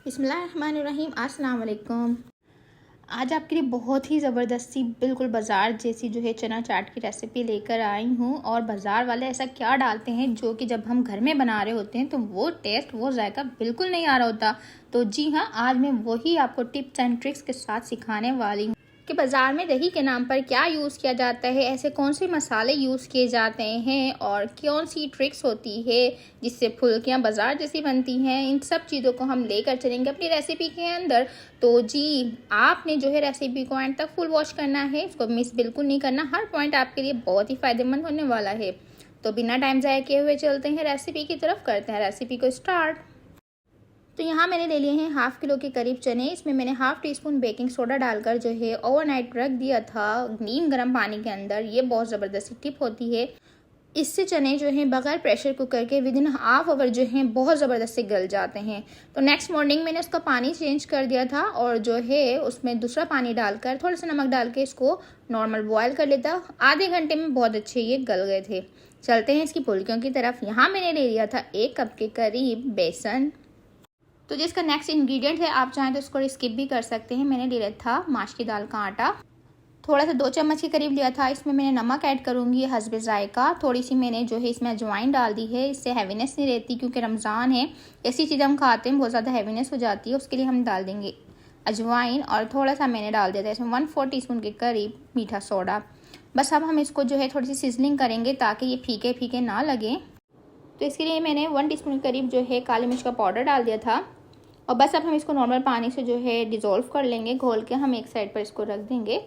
बिस्मिल्लाहिर्रहमानिर्रहीम। अस्सलाम वालेकुम। आज आपके लिए बहुत ही ज़बरदस्ती बिल्कुल बाज़ार जैसी जो है चना चाट की रेसिपी लेकर आई हूँ। और बाज़ार वाले ऐसा क्या डालते हैं जो कि जब हम घर में बना रहे होते हैं तो वो टेस्ट वो जायका बिल्कुल नहीं आ रहा होता। तो जी हाँ, आज मैं वही आपको टिप्स एंड ट्रिक्स के साथ सिखाने वाली हूँ कि बाज़ार में दही के नाम पर क्या यूज़ किया जाता है, ऐसे कौन से मसाले यूज़ किए जाते हैं और कौन सी ट्रिक्स होती है जिससे फुल्कियाँ बाज़ार जैसी बनती हैं। इन सब चीज़ों को हम लेकर चलेंगे अपनी रेसिपी के अंदर। तो जी, आपने जो है रेसिपी को एंड तक फुल वॉच करना है, इसको मिस बिल्कुल नहीं करना। हर पॉइंट आपके लिए बहुत ही फ़ायदेमंद होने वाला है। तो बिना टाइम ज़ाया किए हुए चलते हैं रेसिपी की तरफ, करते हैं रेसिपी को स्टार्ट। तो यहाँ मैंने ले लिए हैं हाफ़ किलो के करीब चने। इसमें मैंने half tea spoon baking soda डालकर जो है ओवरनाइट रख दिया था नीम गर्म पानी के अंदर। ये बहुत ज़बरदस्ती टिप होती है, इससे चने जो हैं बगैर प्रेशर कुकर के विदिन हाफ आवर जो हैं बहुत ज़बरदस्ती गल जाते हैं। तो नेक्स्ट मॉर्निंग मैंने उसका पानी चेंज कर दिया था और जो है उसमें दूसरा पानी डालकर थोड़ा सा नमक डाल के इसको नॉर्मल बॉयल कर लेता। आधे घंटे में बहुत अच्छे ये गल गए थे। चलते हैं इसकी फुल्कियों की तरफ। यहाँ मैंने ले लिया था 1 कप के करीब बेसन, तो जिसका नेक्स्ट इंग्रेडिएंट है, आप चाहें तो इसको स्किप भी कर सकते हैं। मैंने ले लिया था माश की दाल का आटा, थोड़ा सा 2 चम्मच के करीब लिया था। इसमें मैंने नमक ऐड करूँगी हस्बे जायका। थोड़ी सी मैंने जो है इसमें अजवाइन डाल दी है, इससे हैवीनेस नहीं रहती क्योंकि रमज़ान है, ऐसी चीज़ें हम खाते हैं बहुत ज़्यादा हैवीनेस हो जाती है, उसके लिए हम डाल देंगे अजवाइन। और थोड़ा सा मैंने डाल दिया था इसमें 1/4 टीस्पून के करीब मीठा सोडा। बस अब हम इसको जो है थोड़ी सी सिजलिंग करेंगे ताकि ये फीके फीके ना लगे। तो इसके लिए मैंने 1 टीस्पून के करीब जो है काली मिर्च का पाउडर डाल दिया था। और बस अब हम इसको नॉर्मल पानी से जो है डिज़ोल्व कर लेंगे, घोल के हम एक साइड पर इसको रख देंगे।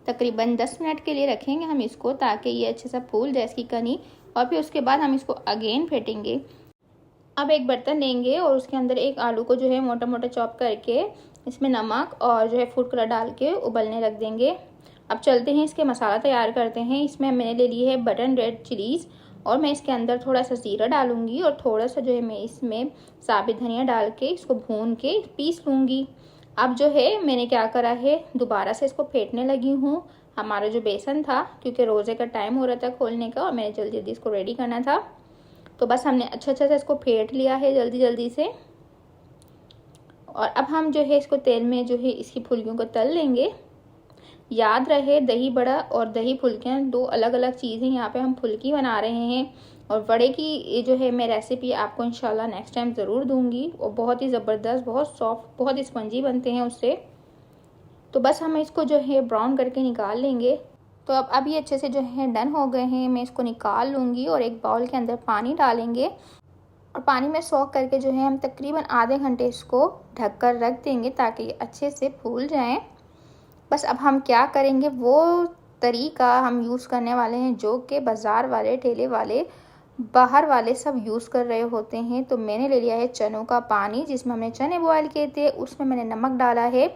तकरीबन 10 मिनट के लिए रखेंगे हम इसको ताकि ये अच्छे से फूल जाए इसकी कनी। और फिर उसके बाद हम इसको अगेन फेंटेंगे। अब एक बर्तन लेंगे और उसके अंदर एक आलू को जो है मोटा मोटा चॉप करके इसमें नमक और जो है फूड कलर डाल के उबलने रख देंगे। अब चलते हैं इसके मसाला तैयार करते हैं। इसमें मैंने ले ली है बटन रेड चिलीज़ और मैं इसके अंदर थोड़ा सा ज़ीरा डालूंगी और थोड़ा सा जो है मैं इसमें साबित धनिया डाल के इसको भून के पीस लूँगी। अब जो है मैंने क्या करा है, दोबारा से इसको फेंटने लगी हूँ। हमारा जो बेसन था, क्योंकि रोज़े का टाइम हो रहा था खोलने का और मैंने जल्दी जल्दी इसको रेडी करना था, तो बस हमने अच्छा से इसको फेंट लिया है जल्दी जल्दी से। और अब हम जो है इसको तेल में जो है इसकी फुल्कियों को तल लेंगे। याद रहे, दही बड़ा और दही फुल्कियाँ 2 अलग अलग चीज़ें। यहाँ पे हम फुल्की बना रहे हैं और बड़े की जो है मैं रेसिपी आपको इंशाल्लाह नेक्स्ट टाइम ज़रूर दूंगी। और बहुत ही ज़बरदस्त, बहुत सॉफ्ट, बहुत स्पंजी बनते हैं उससे। तो बस हम इसको जो है ब्राउन करके निकाल लेंगे। तो अब ये अच्छे से जो है डन हो गए हैं। मैं इसको निकाल लूँगी और एक बाउल के अंदर पानी डालेंगे और पानी में सोख करके जो है हम तकरीबन आधे घंटे इसको ढक कर रख देंगे ताकि ये अच्छे से फूल जाएँ। बस अब हम क्या करेंगे, वो तरीका हम यूज़ करने वाले हैं जो कि बाज़ार वाले, ठेले वाले, बाहर वाले सब यूज़ कर रहे होते हैं। तो मैंने ले लिया है चनों का पानी जिसमें हमने चने बॉयल किए थे, उसमें मैंने नमक डाला है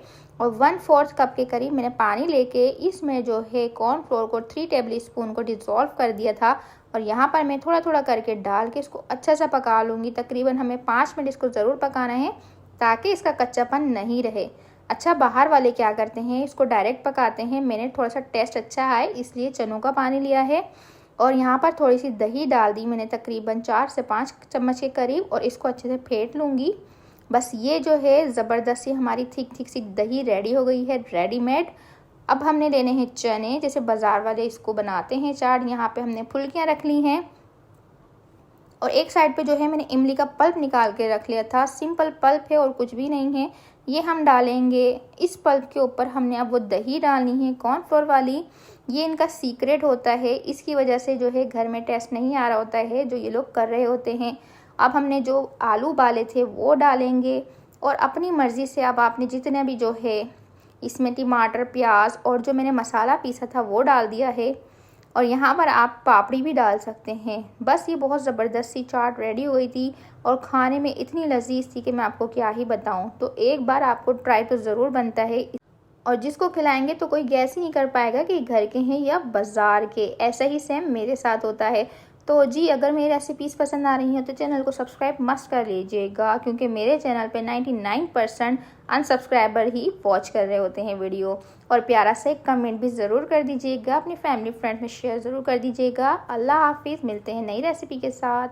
और 1/4 कप के करीब मैंने पानी लेके इसमें जो है कॉर्नफ्लोर को 3 टेबल स्पून को डिज़ोल्व कर दिया था। और यहाँ पर मैं थोड़ा थोड़ा करके डाल के इसको अच्छा सा पका लूँगी। तकरीबन हमें 5 मिनट इसको ज़रूर पकाना है ताकि इसका कच्चापन नहीं रहे। अच्छा, बाहर वाले क्या करते हैं, इसको डायरेक्ट पकाते हैं। मैंने थोड़ा सा टेस्ट अच्छा है इसलिए चनों का पानी लिया है और यहाँ पर थोड़ी सी दही डाल दी मैंने, तकरीबन 4 से 5 चम्मच के करीब, और इसको अच्छे से फेंट लूँगी। बस ये जो है ज़बरदस्ती हमारी थिक थिक सी दही रेडी हो गई है, रेडीमेड। अब हमने लेने हैं चने, जैसे बाज़ार वाले इसको बनाते हैं चाट। यहाँ पे हमने फुल्कियाँ रख ली हैं और एक साइड पे जो है मैंने इमली का पल्प निकाल के रख लिया था। सिंपल पल्प है और कुछ भी नहीं है, ये हम डालेंगे। इस पल्प के ऊपर हमने अब वो दही डालनी है कॉर्नफ्लोर वाली। ये इनका सीक्रेट होता है, इसकी वजह से जो है घर में टेस्ट नहीं आ रहा होता है जो ये लोग कर रहे होते हैं। अब हमने जो आलू उबाले थे वो डालेंगे और अपनी मर्ज़ी से अब आपने जितने भी जो है इसमें टमाटर, प्याज और जो मैंने मसाला पीसा था वो डाल दिया है। और यहाँ पर आप पापड़ी भी डाल सकते हैं। बस ये बहुत ज़बरदस्त सी चाट रेडी हो गई थी और खाने में इतनी लजीज थी कि मैं आपको क्या ही बताऊँ। तो एक बार आपको ट्राई तो ज़रूर बनता है और जिसको खिलाएंगे तो कोई गैस ही नहीं कर पाएगा कि घर के हैं या बाज़ार के। ऐसा ही सेम मेरे साथ होता है। तो जी, अगर मेरी रेसिपीज़ पसंद आ रही हैं तो चैनल को सब्सक्राइब मस्ट कर लीजिएगा क्योंकि मेरे चैनल पे 99% अनसब्सक्राइबर ही वॉच कर रहे होते हैं वीडियो। और प्यारा सा एक कमेंट भी ज़रूर कर दीजिएगा, अपनी फैमिली फ्रेंड में शेयर ज़रूर कर दीजिएगा। अल्लाह हाफिज़, मिलते हैं नई रेसिपी के साथ।